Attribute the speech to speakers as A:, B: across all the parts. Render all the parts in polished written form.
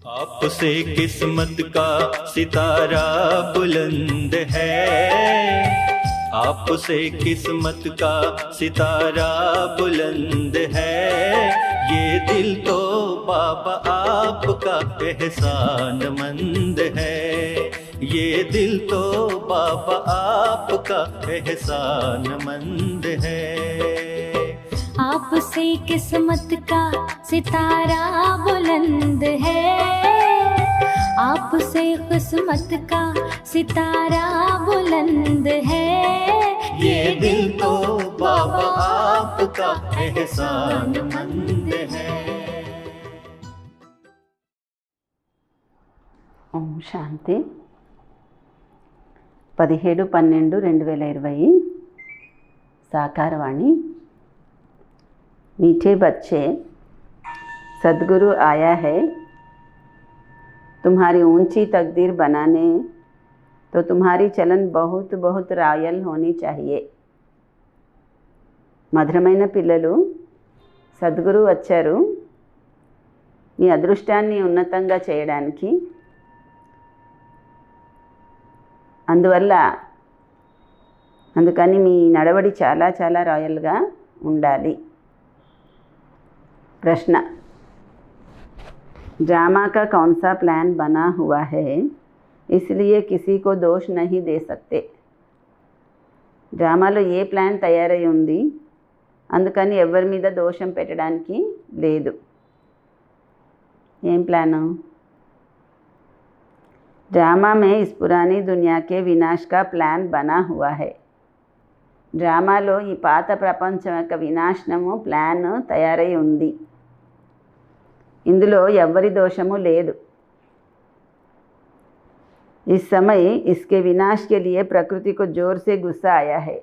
A: आपसे किस्मत का सितारा बुलंद है, आपसे किस्मत का सितारा बुलंद है। ये दिल तो बाबा आपका एहसानमंद है, ये दिल तो बाबा आपका एहसानमंद है।
B: आपसे किस्मत का सितारा बुलंद है, आपसे किस्मत का सितारा बुलंद है।
A: ये दिल तो बाबा आपका एहसानमंद है।
C: ఓం శాంతి 17/12/2020 साकारवाणी। मीठे बच्चे, सद्गुरु आया है तुम्हारी ऊंची तकदीर बनाने, तो तुम्हारी चलन बहुत बहुत रॉयल होनी चाहिए। మధురమైన పిల్లలు, సద్గురు వచ్చారు మీ అదృష్టాన్ని ఉన్నతంగా చేయడానికి. అందుకని మీ నడవడి చాలా చాలా రాయల్గా ఉండాలి. प्रश्न, ड्रामा का कौन सा प्लान बना हुआ है, इसलिए किसी को दोष नहीं दे सकते। డ్రామాలో ఏ ప్లాన్ తయారై ఉంది, అందుకని ఎవరి మీద దోషం పెట్టడానికి లేదు. ఏం ప్లాను? ड्रामा में इस पुरानी दुनिया के विनाश का प्लान बना हुआ है। డ్రామాలో ఈ పాత ప్రపంచం యొక్క వినాశనము ప్లాన్ తయారై ఉంది. ఇందులో ఎవ్వరి దోషము లేదు. इस समय इसके विनाश के लिए प्रकृति को जोर से गुस्सा आया है।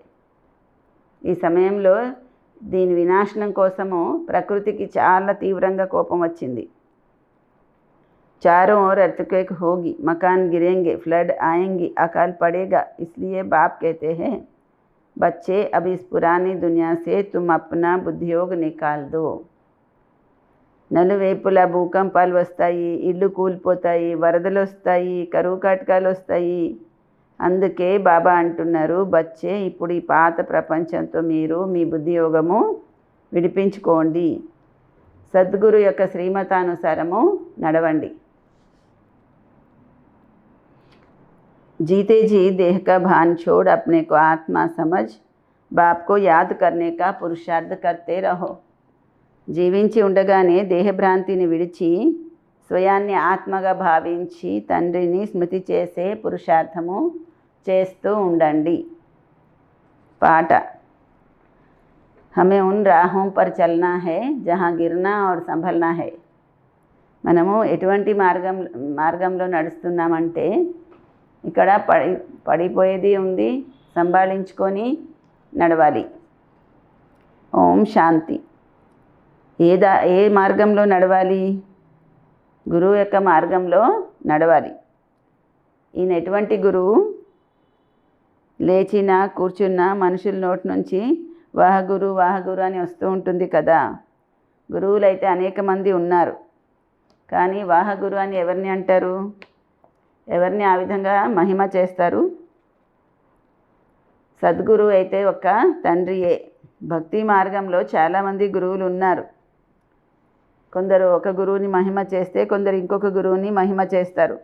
C: ఈ సమయంలో దీని వినాశనం కోసము ప్రకృతికి చాలా తీవ్రంగా కోపం వచ్చింది. चारों ओर अर्थक्वेक होगी, मकान गिरेंगे, फ्लड आएंगी, अकाल पड़ेगा। इसलिए बाप कहते हैं, बच्चे अब इस पुरानी दुनिया से तुम अपना बुद्धियोग निकाल दो। నలువైపులా భూకంపాలు వస్తాయి, ఇల్లు కూలిపోతాయి, వరదలు వస్తాయి, కరువు కాటకాలు వస్తాయి. అందుకే బాబా అంటున్నారు, బచ్చే ఇప్పుడు ఈ పాత ప్రపంచంతో మీరు మీ బుద్ధియోగము విడిపించుకోండి, సద్గురు యొక్క శ్రీమతానుసారము నడవండి. जीते जी देह का भान छोड़ अपने को आत्मा समझ बाप को याद करने का पुरुषार्थ करते रहो। జీవించి ఉండగానే దేహభ్రాంతిని విడిచి స్వయాన్ని ఆత్మగా భావించి తండ్రిని స్మృతి చేసే పురుషార్థము చేస్తూ ఉండండి. పాట, हमें उन राहों पर चलना है जहाँ गिरना और संभलना है। మనము ఎటువంటి మార్గంలో నడుస్తున్నామంటే ఇక్కడ పడిపోయేది ఉంది, సంభాళించుకొని నడవాలి. ఓం శాంతి. ఏ మార్గంలో నడవాలి? గురువు యొక్క మార్గంలో నడవాలి. ఈయన ఎటువంటి గురువు? లేచిన కూర్చున్న మనుషుల నోటి నుంచి వాహగురు వాహగురు అని వస్తూ ఉంటుంది కదా. గురువులు అయితే అనేక మంది ఉన్నారు, కానీ వాహగురు అని ఎవరిని అంటారు? ఎవరిని ఆ విధంగా మహిమ చేస్తారు? సద్గురు అయితే ఒక తండ్రియే. భక్తి మార్గంలో చాలామంది గురువులు ఉన్నారు. కొందరు ఒక గురువుని మహిమ చేస్తే కొందరు ఇంకొక గురువుని మహిమ చేస్తారు.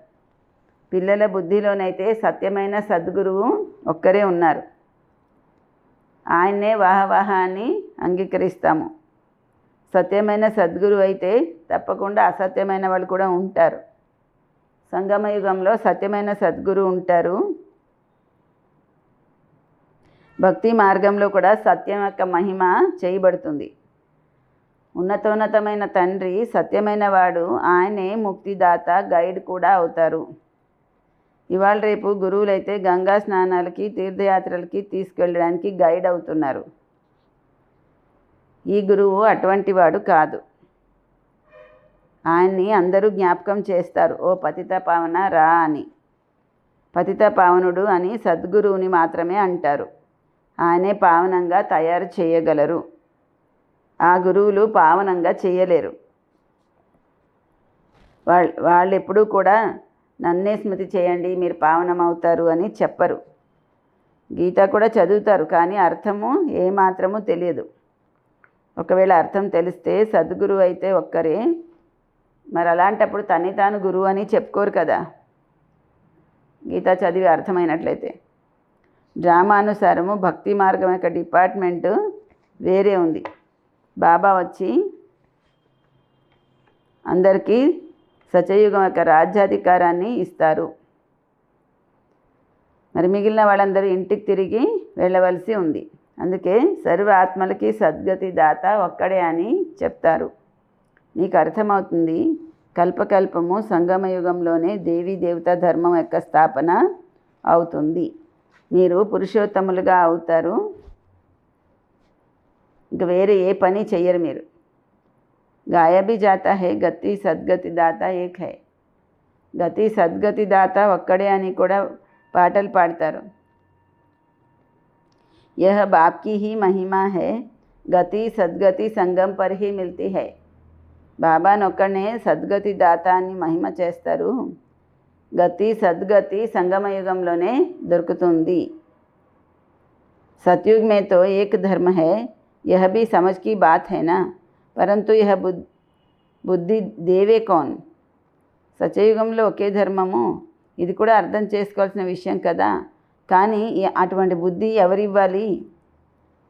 C: పిల్లల బుద్ధిలోనైతే సత్యమైన సద్గురువు ఒక్కరే ఉన్నారు. ఆయన్నే వాహవాహ అని అంగీకరిస్తాము. సత్యమైన సద్గురు అయితే తప్పకుండా అసత్యమైన వాళ్ళు కూడా ఉంటారు. సంగమయుగంలో సత్యమైన సద్గురు ఉంటారు. భక్తి మార్గంలో కూడా సత్యం యొక్క మహిమ చేయబడుతుంది. ఉన్నతోన్నతమైన తండ్రి సత్యమైన వాడు, ఆయనే ముక్తిదాత, గైడ్ కూడా అవుతారు. ఇవాళ రేపు గురువులైతే గంగా స్నానాలకి, తీర్థయాత్రలకి తీసుకెళ్ళడానికి గైడ్ అవుతున్నారు. ఈ గురువు అటువంటి వాడు కాదు. ఆయన్ని అందరూ జ్ఞాపకం చేస్తారు, ఓ పతిత పావన రా అని. పతిత పావనుడు అని సద్గురువుని మాత్రమే అంటారు. ఆయనే పావనంగా తయారు చేయగలరు. ఆ గురువులు పావనంగా చేయలేరు. వాళ్ళు ఎప్పుడూ కూడా నన్నే స్మృతి చేయండి మీరు పావనమవుతారు అని చెప్పరు. గీత కూడా చదువుతారు, కానీ అర్థము ఏమాత్రము తెలియదు. ఒకవేళ అర్థం తెలిస్తే సద్గురువు అయితే ఒక్కరే, మరి అలాంటప్పుడు తన్ని తాను గురువు అని చెప్పుకోరు కదా, గీత చదివి అర్థమైనట్లయితే. డ్రామానుసారము భక్తి మార్గం యొక్క డిపార్ట్మెంటు వేరే ఉంది. బాబా వచ్చి అందరికీ సత్యయుగం యొక్క రాజ్యాధికారాన్ని ఇస్తారు. మరి మిగిలిన వాళ్ళందరూ ఇంటికి తిరిగి వెళ్ళవలసి ఉంది. అందుకే సర్వ ఆత్మలకి సద్గతి దాత ఒక్కడే అని చెప్తారు. మీకు అర్థమవుతుంది, కల్పకల్పము సంగమయుగంలోనే దేవీ దేవతా ధర్మం యొక్క స్థాపన అవుతుంది. మీరు పురుషోత్తములుగా అవుతారు. ఇంక వేరే ఏ పని చెయ్యరు మీరు. గాయబీ జాతా హే గతి సద్గతి దాత ఏక్ హై. గతి సద్గతి దాత ఒక్కడే అని కూడా పాటలు పాడతారు. यह बाप की ही महिमा है, गति सद्गति संगम पर ही मिलती है. బాబా నొక్కడనే సద్గతి దాత అని మహిమ చేస్తారు. గతి సద్గతి సంగమయుగంలోనే దొరుకుతుంది. सतयुग में तो एक धर्म है, यह भी समझ की बात है ना, परंतु यह బుద్ధి దేవే కౌన్. సత్యయుగంలో ఒకే ధర్మము, ఇది కూడా అర్థం చేసుకోవాల్సిన విషయం కదా, కానీ అటువంటి బుద్ధి ఎవరివ్వాలి?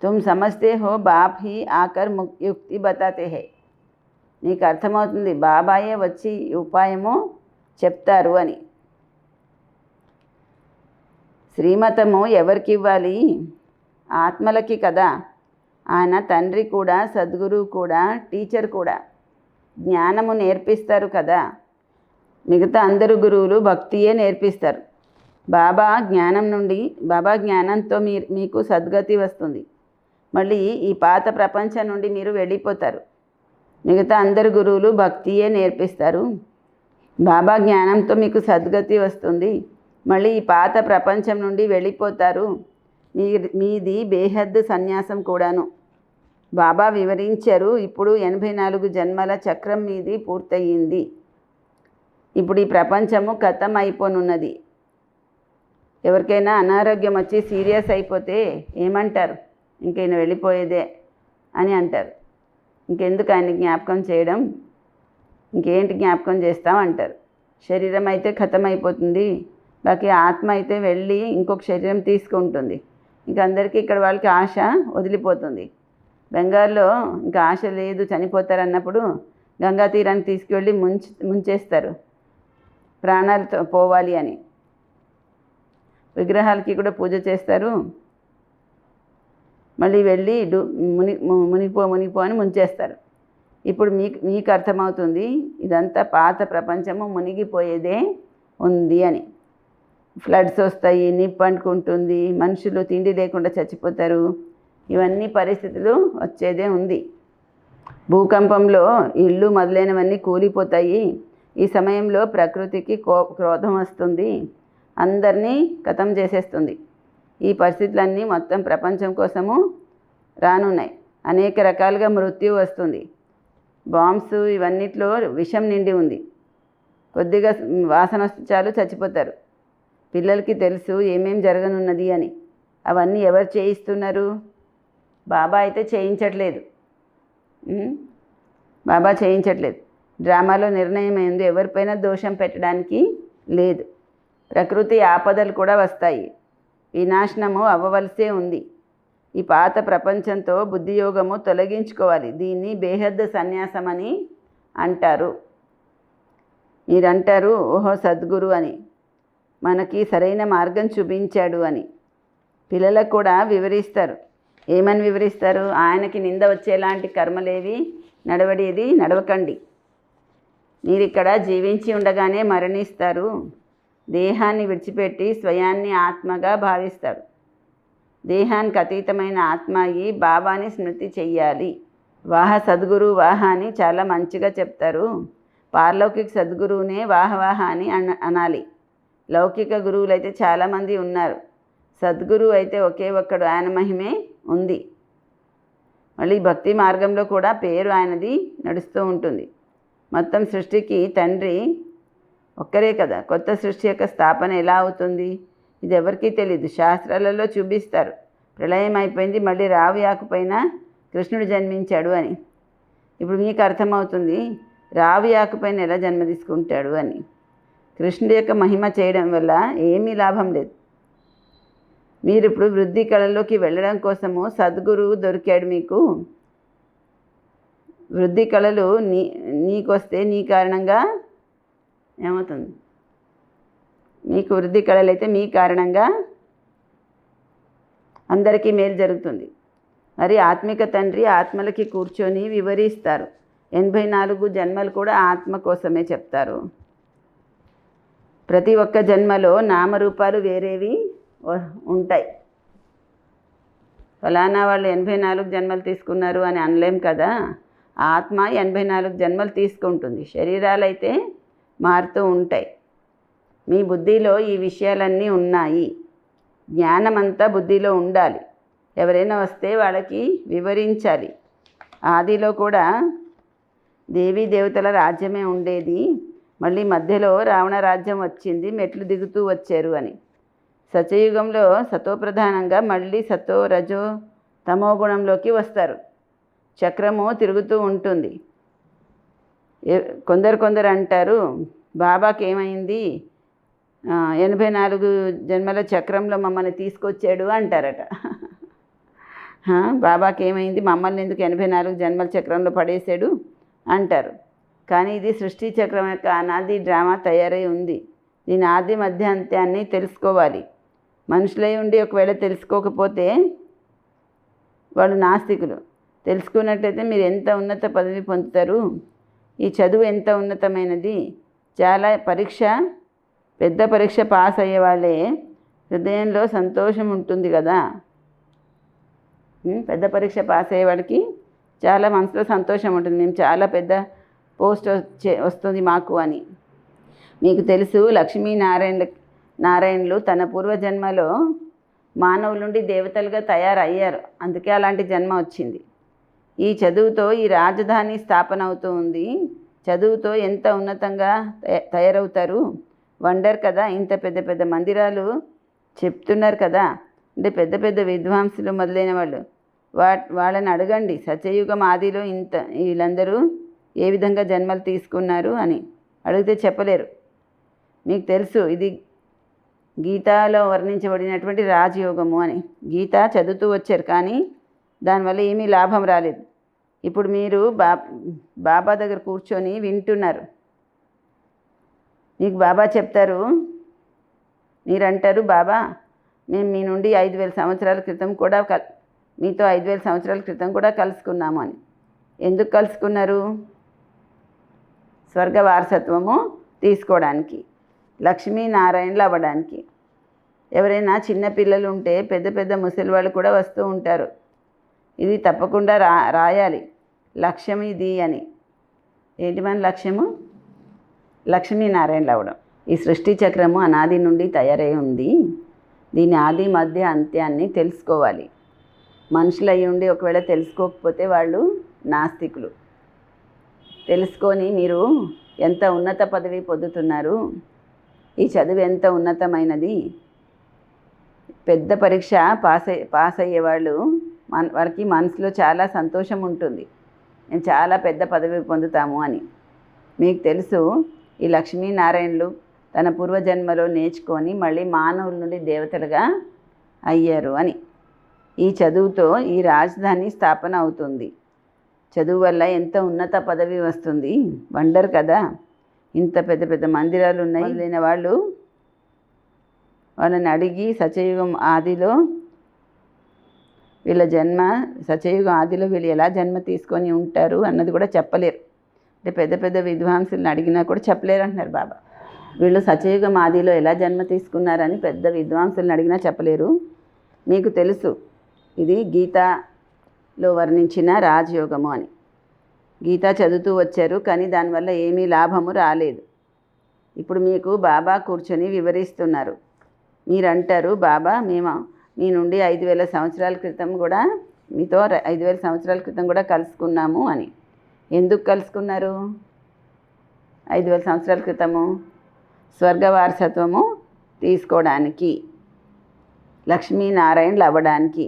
C: తుమ్ సమజ్తే హో బాప్ హీ ఆకర్ యుక్తి బతాతే హై. నీకు అర్థమవుతుంది, బాబాయే వచ్చి ఉపాయము చెప్తారు అని. శ్రీమతము ఎవరికి ఇవ్వాలి? ఆత్మలకి కదా. ఆయన తండ్రి కూడా, సద్గురువు కూడా, టీచర్ కూడా. జ్ఞానము నేర్పిస్తారు కదా. మిగతా అందరు గురువులు భక్తియే నేర్పిస్తారు. బాబా జ్ఞానంతో మీకు సద్గతి వస్తుంది. మళ్ళీ ఈ పాత ప్రపంచం నుండి మీరు వెళ్ళిపోతారు. మిగతా అందరు గురువులు భక్తియే నేర్పిస్తారు. బాబా జ్ఞానంతో మీకు సద్గతి వస్తుంది. మళ్ళీ ఈ పాత ప్రపంచం నుండి వెళ్ళిపోతారు. మీది బేహద్దు సన్యాసం కూడాను. బాబా వివరించారు, ఇప్పుడు 84 జన్మల చక్రం మీది పూర్తయింది. ఇప్పుడు ఈ ప్రపంచము ఖతం అయిపోనున్నది. ఎవరికైనా అనారోగ్యం వచ్చి సీరియస్ అయిపోతే ఏమంటారు? ఇంకైనా వెళ్ళిపోయేదే అని అంటారు. ఇంకెందుకు ఆయన జ్ఞాపకం చేయడం, ఇంకేంటి జ్ఞాపకం చేస్తాం అంటారు. శరీరం అయితే ఖతం అయిపోతుంది, బాకీ ఆత్మ అయితే వెళ్ళి ఇంకొక శరీరం తీసుకుంటుంది. ఇంక అందరికీ ఇక్కడ వాళ్ళకి ఆశ వదిలిపోతుంది. బెంగాల్లో ఇంకా ఆశ లేదు, చనిపోతారన్నప్పుడు గంగా తీరానికి తీసుకువెళ్ళి ముంచేస్తారు ప్రాణాలతో పోవాలి అని. విగ్రహాలకి కూడా పూజ చేస్తారు. మళ్ళీ వెళ్ళి మునిగిపో అని ముంచేస్తారు. ఇప్పుడు మీకు అర్థమవుతుంది, ఇదంతా పాత ప్రపంచము మునిగిపోయేదే ఉంది అని. ఫ్లడ్స్ వస్తాయి, నిప్పు అంటుకుంటుంది, మనుషులు తిండి లేకుండా చచ్చిపోతారు. ఇవన్నీ పరిస్థితులు వచ్చేదే ఉంది. భూకంపంలో ఇళ్ళు మొదలైనవన్నీ కూలిపోతాయి. ఈ సమయంలో ప్రకృతికి క్రోధం వస్తుంది, అందరినీ ఖతం చేసేస్తుంది. ఈ పరిస్థితులన్నీ మొత్తం ప్రపంచం కోసము రానున్నాయి. అనేక రకాలుగా మృత్యు వస్తుంది. బాంబ్స్ ఇవన్నిట్లో విషం నిండి ఉంది. కొద్దిగా వాసన వస్తే చాలు చచ్చిపోతారు. పిల్లలకి తెలుసు ఏమేం జరగనున్నది అని. అవన్నీ ఎవరు చేయిస్తున్నారు? బాబా అయితే చేయించట్లేదు. బాబా చేయించట్లేదు. డ్రామాలో నిర్ణయం అయింది, ఎవరిపైన దోషం పెట్టడానికి లేదు. ప్రకృతి ఆపదలు కూడా వస్తాయి, వినాశనము అవ్వవలసే ఉంది. ఈ పాత ప్రపంచంతో బుద్ధియోగము తొలగించుకోవాలి. దీన్ని బేహద్దు సన్యాసం అని అంటారు. మీరంటారు, ఓహో సద్గురు అని మనకి సరైన మార్గం చూపించాడు అని. పిల్లలకు కూడా వివరిస్తారు. ఏమని వివరిస్తారు? ఆయనకి నింద వచ్చేలాంటి కర్మలేవి నడవకండి. మీరు ఇక్కడ జీవించి ఉండగానే మరణిస్తారు. దేహాన్ని విడిచిపెట్టి స్వయాన్ని ఆత్మగా భావిస్తారు. దేహానికి అతీతమైన ఆత్మ అయి బాబాని స్మృతి చెయ్యాలి. వాహ సద్గురు వాహ అని చాలా మంచిగా చెప్తారు. పారలౌకిక సద్గురువునే వాహ అని అనాలి. లౌకిక గురువులు అయితే చాలామంది ఉన్నారు. సద్గురువు అయితే ఒకే ఒక్కడు, ఆయన మహిమే ఉంది. మళ్ళీ భక్తి మార్గంలో కూడా పేరు ఆయనది నడుస్తూ ఉంటుంది. మొత్తం సృష్టికి తండ్రి ఒక్కరే కదా. కొత్త సృష్టి యొక్క స్థాపన ఎలా అవుతుంది ఇది ఎవరికీ తెలియదు. శాస్త్రాలలో చూపిస్తారు ప్రళయం అయిపోయింది, మళ్ళీ రావి ఆకుపైన కృష్ణుడు జన్మించాడు అని. ఇప్పుడు మీకు అర్థమవుతుంది రావి ఆకుపైన ఎలా జన్మ తీసుకుంటాడు అని. కృష్ణుడి యొక్క మహిమ చేయడం వల్ల ఏమీ లాభం లేదు. మీరు ఇప్పుడు వృద్ధి కళలోకి వెళ్ళడం కోసము సద్గురువు దొరికాడు మీకు. వృద్ధి కళలు నీకొస్తే నీ కారణంగా ఏమవుతుంది? మీకు వృద్ధి కళలు అయితే మీ కారణంగా అందరికీ మేలు జరుగుతుంది. మరి ఆత్మిక తండ్రి ఆత్మలకి కూర్చొని వివరిస్తారు. 84 జన్మలు కూడా ఆత్మ కోసమే చెప్తారు. ప్రతి ఒక్క జన్మలో నామరూపాలు వేరేవి ఉంటాయి. ఫలానా వాళ్ళు 84 జన్మలు తీసుకున్నారు అని అనలేం కదా. ఆత్మ 84 జన్మలు తీసుకుంటుంది. శరీరాలు అయితే మారుతూ ఉంటాయి. మీ బుద్ధిలో ఈ విషయాలన్నీ ఉన్నాయి. జ్ఞానమంతా బుద్ధిలో ఉండాలి. ఎవరైనా వస్తే వాళ్ళకి వివరించాలి. ఆదిలో కూడా దేవీ దేవతల రాజ్యమే ఉండేది, మళ్ళీ మధ్యలో రావణ రాజ్యం వచ్చింది, మెట్లు దిగుతూ వచ్చారు అని. సత్యయుగంలో సతోప్రధానంగా మళ్ళీ సతో రజో తమో గుణంలోకి వస్తారు. చక్రము తిరుగుతూ ఉంటుంది. కొందరు అంటారు బాబాకి ఏమైంది, 84 జన్మల చక్రంలో మమ్మల్ని తీసుకొచ్చాడు అంటారట. బాబాకి ఏమైంది, మమ్మల్ని ఎందుకు 84 జన్మల చక్రంలో పడేశాడు అంటారు. కానీ ఇది సృష్టి చక్రం యొక్క అనాది డ్రామా తయారై ఉంది. దీని ఆది మధ్య అంత్యాన్ని తెలుసుకోవాలి. మనుషులై ఉండి ఒకవేళ తెలుసుకోకపోతే వాళ్ళు నాస్తికులు. తెలుసుకున్నట్లయితే మీరు ఎంత ఉన్నత పదవి పొందుతారు. ఈ చదువు ఎంత ఉన్నతమైనది. చాలా పెద్ద పరీక్ష పాస్ అయ్యే వాళ్ళే హృదయంలో సంతోషం ఉంటుంది కదా. పెద్ద పరీక్ష పాస్ అయ్యేవాడికి చాలా మనసులో సంతోషం ఉంటుంది. మేము చాలా పెద్ద పోస్ట్ వస్తుంది మాకు అని. మీకు తెలుసు నారాయణులు తన పూర్వజన్మలో మానవుల నుండి దేవతలుగా తయారయ్యారు. అందుకే అలాంటి జన్మ వచ్చింది. ఈ చదువుతో ఈ రాజధాని స్థాపన అవుతూ ఉంది. చదువుతో ఎంత ఉన్నతంగా తయారవుతారు. వండర్ కదా. ఇంత పెద్ద పెద్ద మందిరాలు చెప్తున్నారు కదా. అంటే పెద్ద పెద్ద విద్వాంసులు మొదలైన వాళ్ళు వాళ్ళని అడగండి సత్యయుగం ఆదిలో వీళ్ళందరూ ఏ విధంగా జన్మలు తీసుకున్నారు అని అడిగితే చెప్పలేరు. మీకు తెలుసు ఇది గీతాలో వర్ణించబడినటువంటి రాజయోగము అని. గీత చదువుతూ వచ్చారు కానీ దానివల్ల ఏమీ లాభం రాలేదు. ఇప్పుడు మీరు బాబా దగ్గర కూర్చొని వింటున్నారు. మీకు బాబా చెప్తారు, మీరంటారు బాబా మేము మీ నుండి 5000 సంవత్సరాల క్రితం కూడా మీతో 5000 సంవత్సరాల క్రితం కూడా కలుసుకున్నాము అని. ఎందుకు కలుసుకున్నారు? స్వర్గ వారసత్వము తీసుకోవడానికి, లక్ష్మీనారాయణలు అవ్వడానికి. ఎవరైనా చిన్న పిల్లలు ఉంటే పెద్ద పెద్ద ముసలి వాళ్ళు కూడా వస్తూ ఉంటారు. ఇది తప్పకుండా రాయాలి లక్ష్యం ఇది అని. ఏంటి మన లక్ష్యము? లక్ష్మీనారాయణలు అవ్వడం. ఈ సృష్టి చక్రము అనాది నుండి తయారై ఉంది. దీని ఆది మధ్య అంత్యాన్ని తెలుసుకోవాలి. మనుషులు అయి ఉండి ఒకవేళ తెలుసుకోకపోతే వాళ్ళు నాస్తికులు. తెలుసుకొని మీరు ఎంత ఉన్నత పదవి పొందుతున్నారు. ఈ చదువు ఎంత ఉన్నతమైనది. పెద్ద పరీక్ష పాస్ అయ్యేవాళ్ళు వారికి మనసులో చాలా సంతోషం ఉంటుంది. మేము చాలా పెద్ద పదవి పొందుతాము అని. మీకు తెలుసు ఈ లక్ష్మీనారాయణులు తన పూర్వజన్మలో నేర్చుకొని మళ్ళీ మానవుల నుండి దేవతలుగా అయ్యారు అని. ఈ చదువుతో ఈ రాజధాని స్థాపన అవుతుంది. చదువు వల్ల ఎంత ఉన్నత పదవి వస్తుంది. వండర్ కదా. ఇంత పెద్ద పెద్ద మందిరాలు ఉన్నాయి. లేని వాళ్ళని అడిగి సత్యయుగం ఆదిలో సత్యయుగం ఆదిలో వీళ్ళు ఎలా జన్మ తీసుకొని ఉంటారు అన్నది కూడా చెప్పలేరు. అంటే పెద్ద పెద్ద విద్వాంసులను అడిగినా కూడా చెప్పలేరు అంటున్నారు బాబా. వీళ్ళు సత్యయుగం ఆదిలో ఎలా జన్మ తీసుకున్నారని పెద్ద విద్వాంసులను అడిగినా చెప్పలేరు. మీకు తెలుసు ఇది గీతలో వర్ణించిన రాజయోగము అని. గీత చదువుతూ వచ్చారు కానీ దానివల్ల ఏమీ లాభము రాలేదు. ఇప్పుడు మీకు బాబా కూర్చొని వివరిస్తున్నారు. మీరంటారు బాబా మేము మీ నుండి 5000 సంవత్సరాల క్రితం కూడా మీతో 5000 సంవత్సరాల క్రితం కూడా కలుసుకున్నాము అని. ఎందుకు కలుసుకున్నారు? 5,000 సంవత్సరాల క్రితము స్వర్గ వారసత్వము తీసుకోవడానికి, లక్ష్మీనారాయణలు అవ్వడానికి.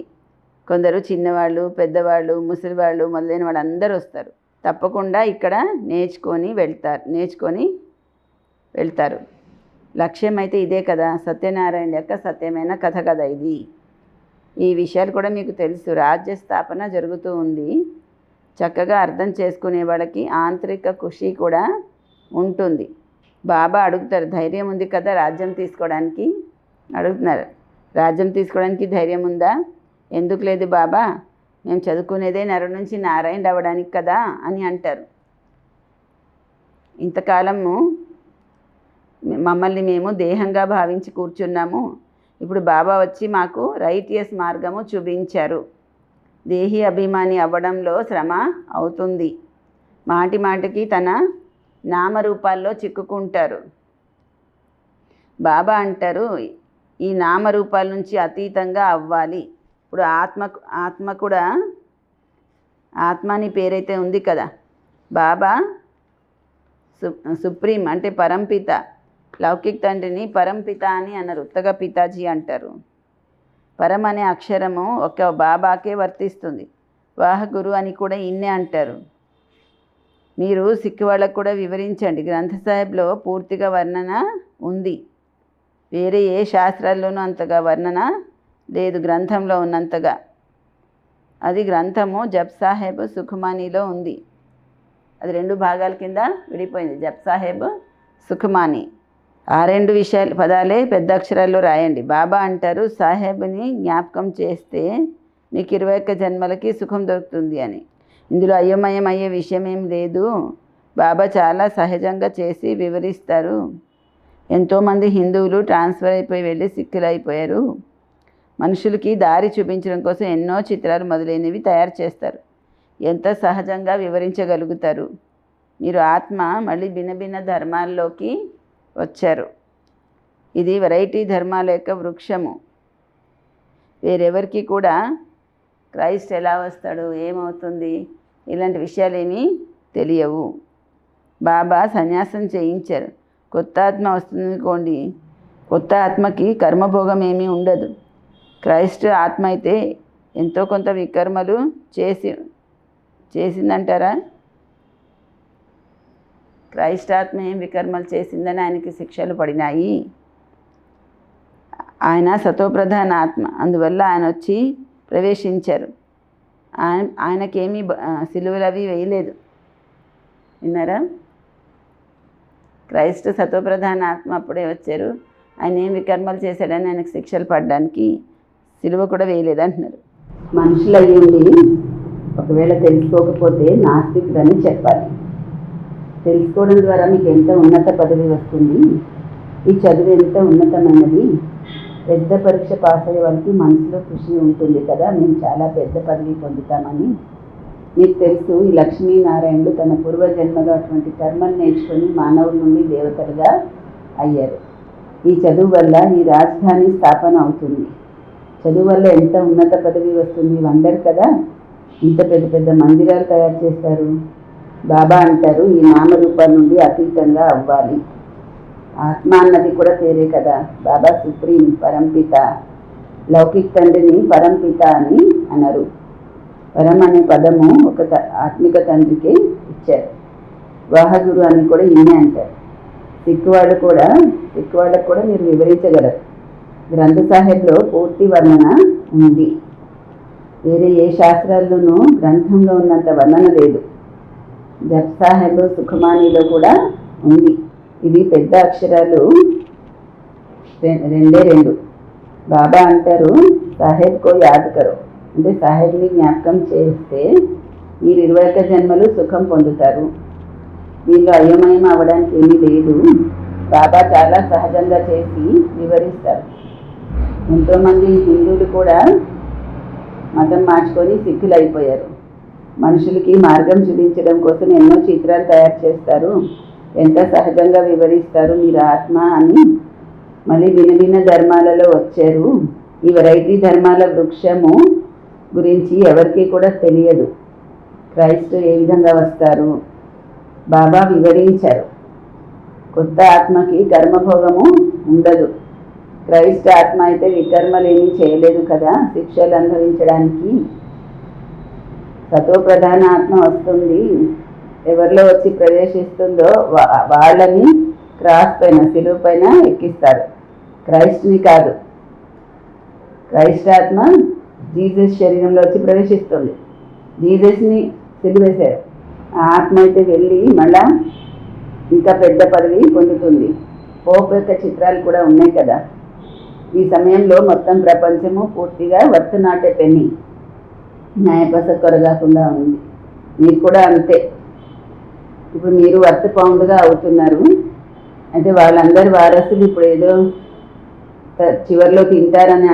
C: కొందరు చిన్నవాళ్ళు, పెద్దవాళ్ళు, ముసలివాళ్ళు మొదలైన వాళ్ళందరూ వస్తారు. తప్పకుండా ఇక్కడ నేర్చుకొని వెళ్తారు. లక్ష్యం అయితే ఇదే కదా, సత్యనారాయణ యొక్క సత్యమైన కథ కదా ఇది. ఈ విషయాలు కూడా మీకు తెలుసు. రాజ్య స్థాపన జరుగుతూ ఉంది. చక్కగా అర్థం చేసుకునే వాళ్ళకి ఆంతరిక ఖుషి కూడా ఉంటుంది. బాబా అడుగుతారు, ధైర్యం ఉంది కదా రాజ్యం తీసుకోవడానికి? అడుగుతున్నారు, రాజ్యం తీసుకోవడానికి ధైర్యం ఉందా? ఎందుకు లేదు బాబా, మేము చదువుకునేదే నరు నుంచి నారాయణ అవ్వడానికి కదా అని అంటారు. ఇంతకాలము మమ్మల్ని మేము దేహంగా భావించి కూర్చున్నాము. ఇప్పుడు బాబా వచ్చి మాకు రైటియస్ మార్గము చూపించారు. దేహి అభిమాని అవ్వడంలో శ్రమ అవుతుంది. మాటి మాటికి తన నామరూపాల్లో చిక్కుకుంటారు. బాబా అంటారు, ఈ నామరూపాల నుంచి అతీతంగా అవ్వాలి. ఇప్పుడు ఆత్మ కూడా, ఆత్మ అని పేరైతే ఉంది కదా, బాబా సుప్రీం అంటే పరంపిత. లౌకిక తండ్రిని పరంపిత అని అన్నారు, ఉత్తగా పితాజీ అంటారు. పరం అనే అక్షరము ఒక బాబాకే వర్తిస్తుంది. వాహగురు అని కూడా ఇన్నే అంటారు. మీరు సిక్కు వాళ్ళకు కూడా వివరించండి. గ్రంథ సాహిబ్లో పూర్తిగా వర్ణన ఉంది. వేరే ఏ శాస్త్రాల్లోనూ అంతగా వర్ణన లేదు గ్రంథంలో ఉన్నంతగా. అది గ్రంథము జప్ సాహెబ్ సుఖమానీలో ఉంది. అది 2 భాగాల కింద విడిపోయింది, జప్ సాహెబ్ సుఖమానీ. ఆ 2 పదాలే పెద్ద అక్షరాల్లో రాయండి. బాబా అంటారు, సాహెబ్ని జ్ఞాపకం చేస్తే మీకు 21 జన్మలకి సుఖం దొరుకుతుంది అని. ఇందులో అయోమయం అయ్యే విషయం ఏం లేదు. బాబా చాలా సహజంగా చేసి వివరిస్తారు. ఎంతోమంది హిందువులు ట్రాన్స్ఫర్ అయిపోయి వెళ్ళి సిక్కులు అయిపోయారు. మనుషులకి దారి చూపించడం కోసం ఎన్నో చిత్రాలు మొదలైనవి తయారు చేస్తారు. ఎంత సహజంగా వివరించగలుగుతారు. మీరు ఆత్మ మళ్ళీ భిన్న ధర్మాల్లోకి వచ్చారు. ఇది వెరైటీ ధర్మాల యొక్క వృక్షము. వేరెవరికి కూడా క్రైస్ట్ ఎలా వస్తాడు, ఏమవుతుంది, ఇలాంటి విషయాలేమీ తెలియవు. బాబా సన్యాసం చేయించారు. కొత్త ఆత్మ వస్తుందనుకోండి, కొత్త ఆత్మకి కర్మభోగం ఏమీ ఉండదు. క్రైస్ట్ ఆత్మ అయితే ఎంతో కొంత వికర్మలు చేసిందంటారా? క్రైస్ట్ ఆత్మ ఏం వికర్మలు చేసిందని ఆయనకి శిక్షలు పడినాయి. ఆయన సతోప్రధాన ఆత్మ, అందువల్ల ఆయన వచ్చి ప్రవేశించారు. ఆయనకేమీ సిలువలు అవి వేయలేదు. విన్నారా? క్రైస్ట్ సతోప్రధాన ఆత్మ అప్పుడే వచ్చారు. ఆయన ఏం వికర్మలు చేశాడని ఆయనకు శిక్షలు పడడానికి సిలువ కూడా వేయలేదు అంటున్నారు. మనుషులు అయ్యింది ఒకవేళ తెలుసుకోకపోతే నాస్తికుడని చెప్పాలి. తెలుసుకోవడం ద్వారా మీకు ఎంత ఉన్నత పదవి వస్తుంది, ఈ చదువు ఎంత ఉన్నతమైనది. పెద్ద పరీక్ష పాస్ అయ్యే వాళ్ళకి మనసులో ఖుషి ఉంటుంది కదా, మేము చాలా పెద్ద పదవి పొందుతామని. మీకు తెలుసు, ఈ లక్ష్మీనారాయణుడు తన పూర్వజన్మలో అటువంటి కర్మలు నేర్చుకొని మానవుల నుండి దేవతలుగా అయ్యారు. ఈ చదువు వల్ల ఈ రాజధాని స్థాపన అవుతుంది. చదువు వల్ల ఎంత ఉన్నత పదవి వస్తుంది, వండర్ కదా. ఇంత పెద్ద మందిరాలు తయారు చేస్తారు. బాబా అంటారు, ఈ నామరూపాల నుండి అతీతంగా అవ్వాలి. ఆత్మ అన్నది కూడా పేరే కదా. బాబా సుప్రీం పరంపిత. లౌకిక తండ్రిని పరంపిత అని అన్నారు. పరం అనే పదము ఒక ఆత్మిక తండ్రికి ఇచ్చారు. వాహగురు అని కూడా ఇన్నే అంటారు. సిక్కు వాళ్ళకు కూడా మీరు వివరించగలరు. గ్రంథ సాహిబ్లో పూర్తి వర్ణన ఉంది. వేరే ఏ శాస్త్రాల్లోనూ గ్రంథంలో ఉన్నంత వర్ణన లేదు. జప్ సాహెబ్ సుఖమానీలో కూడా ఉంది. ఇవి పెద్ద అక్షరాలు 2. బాబా అంటారు, సాహెబ్కో యాద్ కరో, అంటే సాహెబ్ని జ్ఞాపకం చేస్తే మీరు 21 జన్మలు సుఖం పొందుతారు. వీళ్ళు అయోమయం అవ్వడానికి ఏమీ లేదు. బాబా చాలా సహజంగా చేసి వివరిస్తారు. ఎంతోమంది హిందువులు కూడా మతం మార్చుకొని సిక్కులు అయిపోయారు. మనుషులకి మార్గం చూపించడం కోసం ఎన్నో చిత్రాలు తయారు చేస్తారు. ఎంత సహజంగా వివరిస్తారు, మీరు ఆత్మ అని. మళ్ళీ భిన్న ధర్మాలలో వచ్చారు. ఈ వెరైటీ ధర్మాల వృక్షము గురించి ఎవరికి కూడా తెలియదు. క్రైస్ట్ ఏ విధంగా వస్తారు బాబా వివరించారు. కొత్త ఆత్మకి కర్మభోగము ఉండదు. క్రైస్ట్ ఆత్మ అయితే వికర్మలు ఏమీ చేయలేదు కదా శిక్షలు అనుభవించడానికి. సతోప్రధాన ఆత్మ వస్తుంది, ఎవరిలో వచ్చి ప్రవేశిస్తుందో వాళ్ళని క్రాస్ పైన సిలువ పైన ఎక్కిస్తారు, క్రైస్ట్ని కాదు. క్రైస్ట్ ఆత్మ జీసస్ శరీరంలో వచ్చి ప్రవేశిస్తుంది, జీసస్ని సిలువేశారు. ఆ ఆత్మ అయితే వెళ్ళి మళ్ళా ఇంకా పెద్ద పదవి పొందుతుంది. పోప్ యొక్క చిత్రాలు కూడా ఉన్నాయి కదా. ఈ సమయంలో మొత్తం ప్రపంచము పూర్తిగా వర్త్ నాట్ ఏ పెన్నీ, న్యాయపస కొరగాకుండా ఉంది. మీరు కూడా అంతే. ఇప్పుడు మీరు వర్త్ పౌండ్గా అవుతున్నారు. అయితే వాళ్ళందరి వారసులు ఇప్పుడు ఏదో చివరిలో తింటారని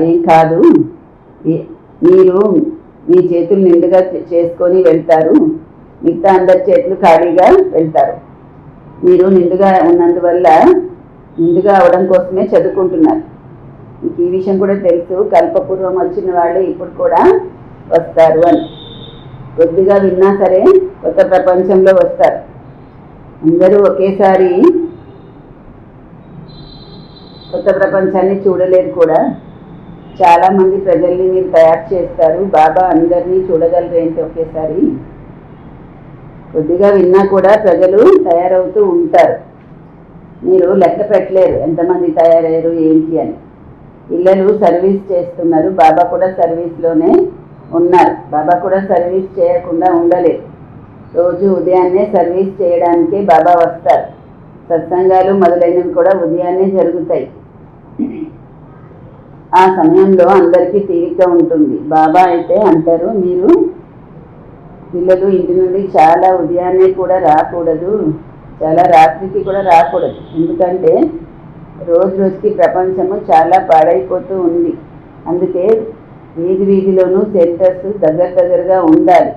C: ఏం కాదు. మీరు మీ చేతులు నిండుగా చేసుకొని వెళ్తారు, మిగతా అందరి చేతులు ఖాళీగా వెళ్తారు. మీరు నిండుగా ఉన్నందువల్ల నిండుగా అవడం కోసమే చదువుకుంటున్నారు. మీకు ఈ విషయం కూడా తెలుసు, కల్పపూర్వం వచ్చిన వాళ్ళే ఇప్పుడు కూడా వస్తారు అని. కొద్దిగా విన్నా సరే కొత్త ప్రపంచంలో వస్తారు. అందరూ ఒకేసారి కొత్త ప్రపంచాన్ని చూడలేరు కూడా. చాలామంది ప్రజల్ని మీరు తయారు చేస్తారు. బాబా అందరినీ చూడగలరు ఏంటి ఒకేసారి? కొద్దిగా విన్నా కూడా ప్రజలు తయారవుతూ ఉంటారు. మీరు లెక్క పెట్టలేరు ఎంతమంది తయారయ్యారు ఏంటి అని. పిల్లలు సర్వీస్ చేస్తున్నారు, బాబా కూడా సర్వీస్లోనే ఉన్నారు. బాబా కూడా సర్వీస్ చేయకుండా ఉండలేదు. రోజు ఉదయాన్నే సర్వీస్ చేయడానికే బాబా వస్తారు. సత్సంగాలు మొదలైనవి కూడా ఉదయాన్నే జరుగుతాయి. ఆ సమయంలో అందరికీ తీరిక ఉంటుంది. బాబా అయితే అంటారు, మీరు పిల్లలు ఇంటి నుండి చాలా ఉదయాన్నే కూడా రాకూడదు, చాలా రాత్రికి కూడా రాకూడదు. ఎందుకంటే రోజు రోజుకి ప్రపంచము చాలా పాడైపోతూ ఉంది. అందుకే వీధిలోనూ సెంటర్స్ దగ్గరగా ఉండాలి.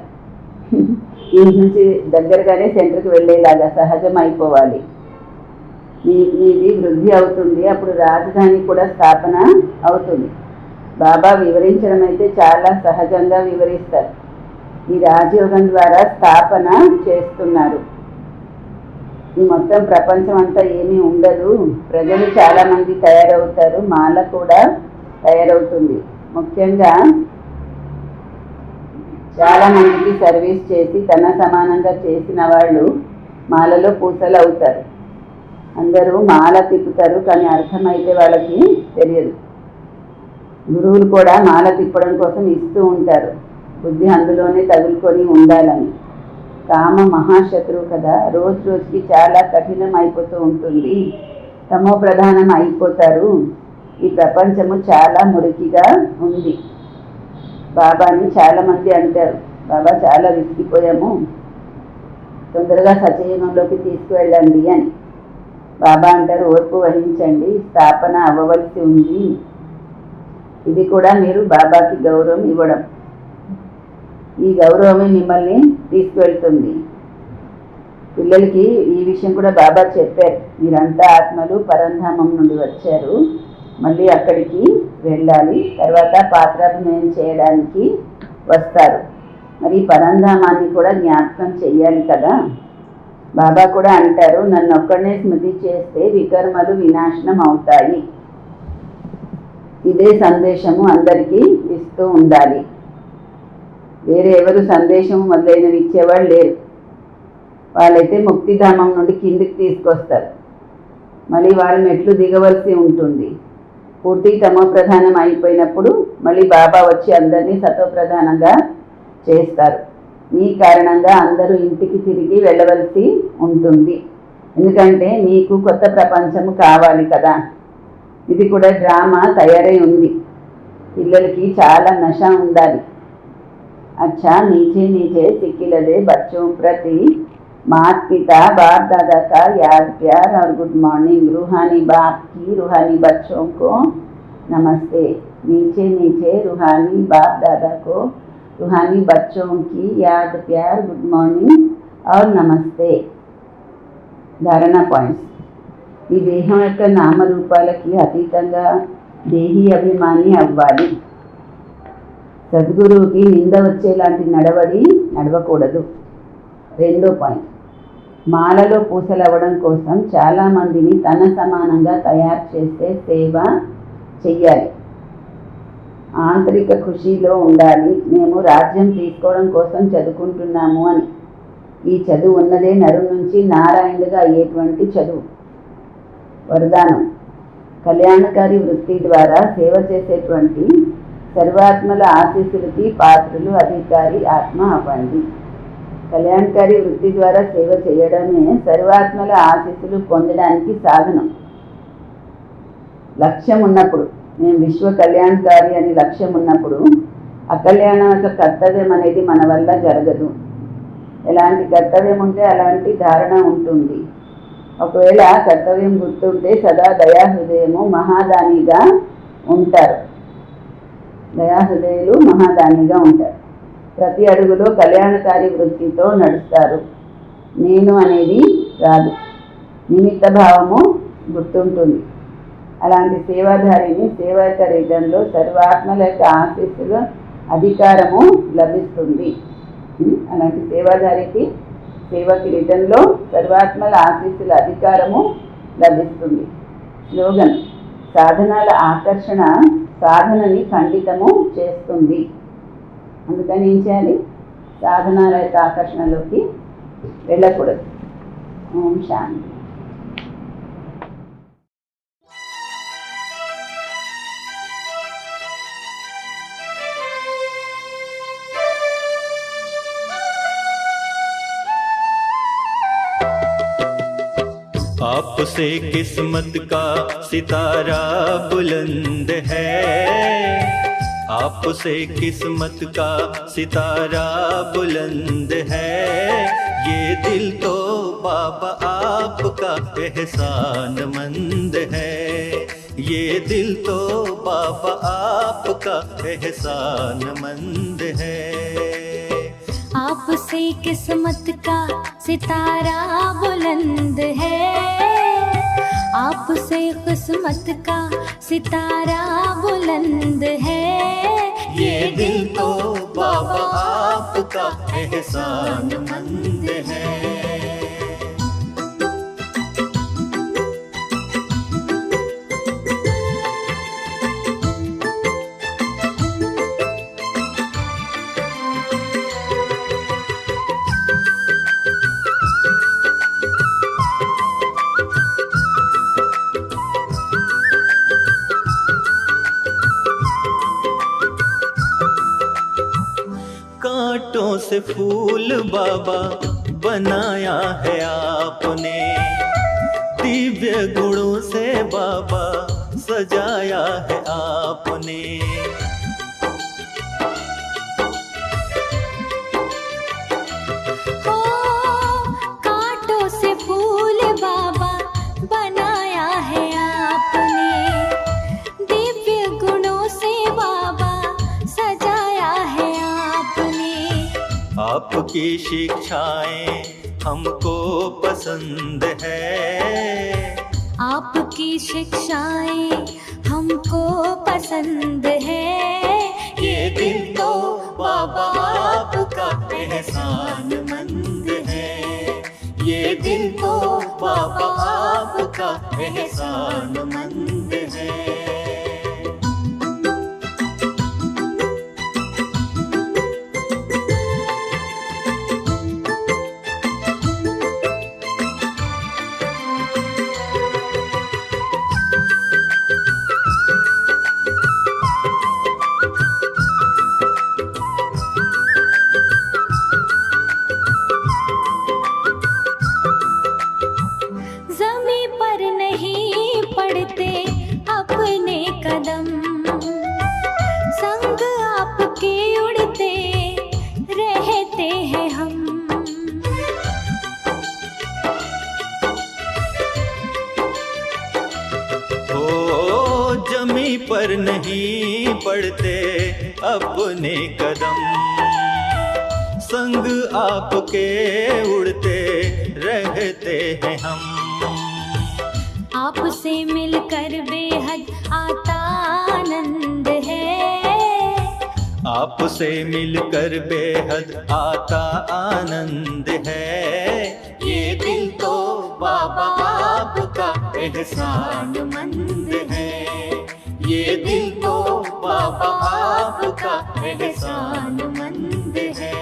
C: ఇంటి నుంచి దగ్గరగానే సెంటర్కి వెళ్ళేలాగా సహజం అయిపోవాలి. మీది వృద్ధి అవుతుంది, అప్పుడు రాజధాని కూడా స్థాపన అవుతుంది. బాబా వివరించడం అయితే చాలా సహజంగా వివరిస్తారు. ఈ రాజయోగం ద్వారా స్థాపన చేస్తున్నారు. ఈ మొత్తం ప్రపంచం అంతా ఏమీ ఉండదు. ప్రజలు చాలామంది తయారవుతారు, మాల కూడా తయారవుతుంది. ముఖ్యంగా చాలామందికి సర్వీస్ చేసి తన సమానంగా చేసిన వాళ్ళు మాలలో పూసలు అవుతారు. అందరూ మాల తిప్పుతారు, కానీ అర్థమైతే వాళ్ళకి తెలియదు. గురువులు కూడా మాల తిప్పడం కోసం ఇస్తూ ఉంటారు, బుద్ధి అందులోనే తగులుకొని ఉండాలని. కామ మహాశత్రువు కదా, రోజు రోజుకి చాలా కఠినం అయిపోతూ ఉంటుంది. తమో ప్రధానం అయిపోతారు. ఈ ప్రపంచము చాలా మురికిగా ఉంది. బాబాని చాలామంది అంటారు, బాబా చాలా విసిగిపోయాము, తొందరగా సత్యయుగంలోకి తీసుకువెళ్ళండి అని. బాబా అంటారు, ఓర్పు వహించండి, స్థాపన అవ్వవలసి ఉంది. ఇది కూడా మీరు బాబాకి గౌరవం ఇవ్వడం. ఈ గౌరవమే మిమ్మల్ని తీసుకువెళ్తుంది. పిల్లలకి ఈ విషయం కూడా బాబా చెప్పారు, మీరంతా ఆత్మలు పరంధామం నుండి వచ్చారు, మళ్ళీ అక్కడికి వెళ్ళాలి, తర్వాత పాత్రాభినయం చేయడానికి వస్తారు. మరి పరంధామాన్ని కూడా జ్ఞాపకం చెయ్యాలి కదా. బాబా కూడా అంటారు, నన్ను ఒక్కడనే స్మృతి చేస్తే వికర్మలు వినాశనం అవుతాయి. ఇదే సందేశము అందరికీ ఇస్తూ ఉండాలి. వేరే ఎవరు సందేశం మొదలైనవి ఇచ్చేవాళ్ళు లేరు. వాళ్ళైతే ముక్తిధామం నుండి కిందికి తీసుకొస్తారు, మళ్ళీ వాళ్ళు మెట్లు దిగవలసి ఉంటుంది. పూర్తి తమో ప్రధానం అయిపోయినప్పుడు మళ్ళీ బాబా వచ్చి అందరినీ సతోప్రధానంగా చేస్తారు. ఈ కారణంగా అందరూ ఇంటికి తిరిగి వెళ్ళవలసి ఉంటుంది. ఎందుకంటే మీకు కొత్త ప్రపంచము కావాలి కదా. ఇది కూడా డ్రామా తయారై ఉంది. పిల్లలకి చాలా నష ఉండాలి. अच्छा नीचे नीचे सिक्किलदे बच्चों प्रति माता पिता बाप दादा का याद प्यार और गुड मॉर्निंग. रूहानी बाप की रूहानी बच्चों को नमस्ते. नीचे नीचे रूहानी बाप दादा को रूहानी बच्चों की याद प्यार गुड मॉर्निंग और नमस्ते. धारणा पॉइंट्स. ఈ దేహం యొక్క నామరూపాలకి అతీతంగా దేహీ అభిమాని అవ్వాలి. సద్గురువుకి నింద వచ్చేలాంటి నడవడి నడవకూడదు. రెండో పాయింట్, మాలలో పూసలవ్వడం కోసం చాలామందిని తన సమానంగా తయారు చేసే సేవ చెయ్యాలి. ఆంతరిక ఖుషీలో ఉండాలి. మేము రాజ్యం తీసుకోవడం కోసం చదువుకుంటున్నాము అని. ఈ చదువు ఉన్నదే నరు నుంచి నారాయణుడిగా అయ్యేటువంటి చదువు, వరదానం. కళ్యాణకారి వృత్తి ద్వారా సేవ చేసేటువంటి సర్వాత్మల ఆశీస్సులకి పాత్రులు అధికారి ఆత్మ అవ్వండి. కళ్యాణకారి వృత్తి ద్వారా సేవ చేయడమే సర్వాత్మల ఆశీస్సులు పొందడానికి సాధనం. లక్ష్యం ఉన్నప్పుడు, మేము విశ్వ కళ్యాణకారి అని లక్ష్యం ఉన్నప్పుడు అకళ్యాణ కర్తవ్యం అనేది మన వల్ల జరగదు. ఎలాంటి కర్తవ్యం ఉంటే అలాంటి ధారణ ఉంటుంది. ఒకవేళ కర్తవ్యం గుర్తుంటే సదా దయాహృదయము మహాదానిగా ఉంటారు. దయాహృదయులు మహాదానిగా ఉంటారు. ప్రతి అడుగులో కళ్యాణకారి వృత్తితో నడుస్తారు. నేను అనేది రాదు, నిమిత్త భావము గుర్తుంటుంది. అలాంటి సేవాధారిని సేవక రీతంలో సర్వాత్మల యొక్క ఆశీస్సుల అధికారము లభిస్తుంది. అలాంటి సేవాధారికి సేవకి రిటర్న్లో సర్వాత్మల ఆశీస్సుల అధికారము లభిస్తుంది. స్లోగన్: సాధనాల ఆకర్షణ సాధనని ఖండితము చేస్తుంది. అందుకని ఏం చేయాలి? సాధనాల యొక్క ఆకర్షణలోకి వెళ్ళకూడదు. ఓం శాంతి.
A: आपसे किस्मत का सितारा बुलंद है, आपसे किस्मत का सितारा बुलंद है। ये दिल तो बाबा आपका एहसानमंद है, ये दिल तो बाबा आपका एहसानमंद है।
B: आपसे किस्मत का सितारा बुलंद है, आपसे किस्मत का सितारा बुलंद है।
A: ये दिल तो बाबा आपका एहसानमंद है। कांटों से फूल बाबा बनाया है आपने, दिव्य गुणों से बाबा सजाया है आपने।
B: ओ कांटों से फूल बाबा बनाया है आपने, दिव्य गुणों से बाबा सजाया है आपने।
A: आपकी शिक्षाएं हमको पसंद है,
B: आपकी शिक्षाएं हमको पसंद है।
A: ये दिल तो बाबा आपका एहसानमंद है, ये दिल तो बाबा आपका एहसानमंद है।
B: ज़मीं पर नहीं पड़ते अपने कदम, संग आपके उड़ते रहते हैं हम।
A: ओ जमी पर नहीं पड़ते अपने कदम, संग आपके उड़ते रहते हैं हम।
B: आपसे मिलकर बेहद आता आनंद है,
A: आपसे मिलकर बेहद आता आनंद है। ये दिल तो बाबा आपका एहसानमंद है। ये दिल तो बाबा आपका एहसानमंद है।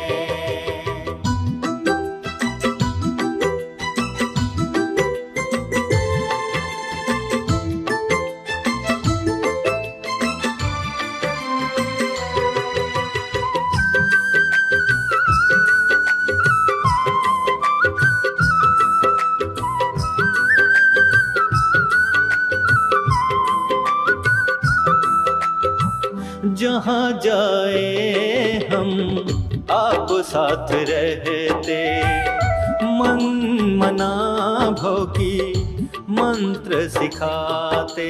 A: जहाँ जाए हम आप साथ रहते, मन मना भव की मंत्र सिखाते।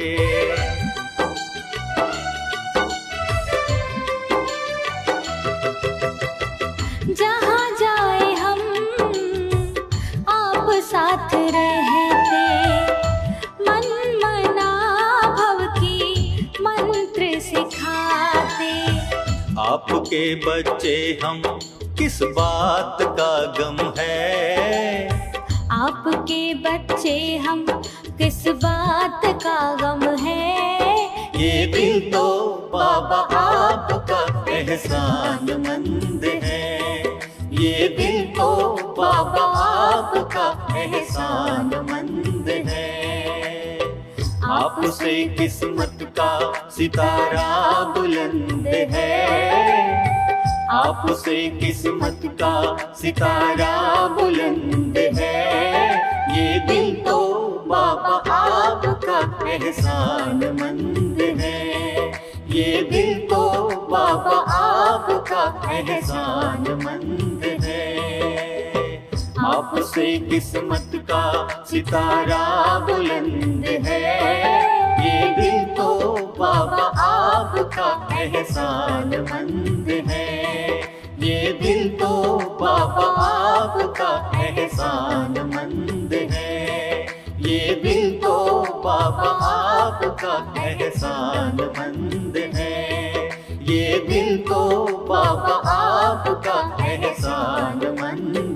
B: जहाँ जाए हम आप साथ रहते, मन मना भव की मंत्र सिखाते।
A: आपके बच्चे हम किस बात का गम है।
B: आपके बच्चे हम किस बात का गम है।
A: ये दिल तो बाबा आपका एहसानमंद है। ये दिल तो बाबा आपका एहसानमंद है। आपसे किस्मत का सितारा बुलंद है। आपसे किस्मत का सितारा बुलंद है। ये दिल तो बाबा आपका एहसानमंद है। ये दिल तो बाबा आपका एहसानमंद है। आपसे किस्मत का सितारा बुलंद है। ये दिल तो बाबा आपका एहसानमंद है। ये दिल तो बाबा आपका एहसानमंद है। ये दिल तो बाबा आपका एहसानमंद है। ये दिल तो बाबा आपका एहसानमंद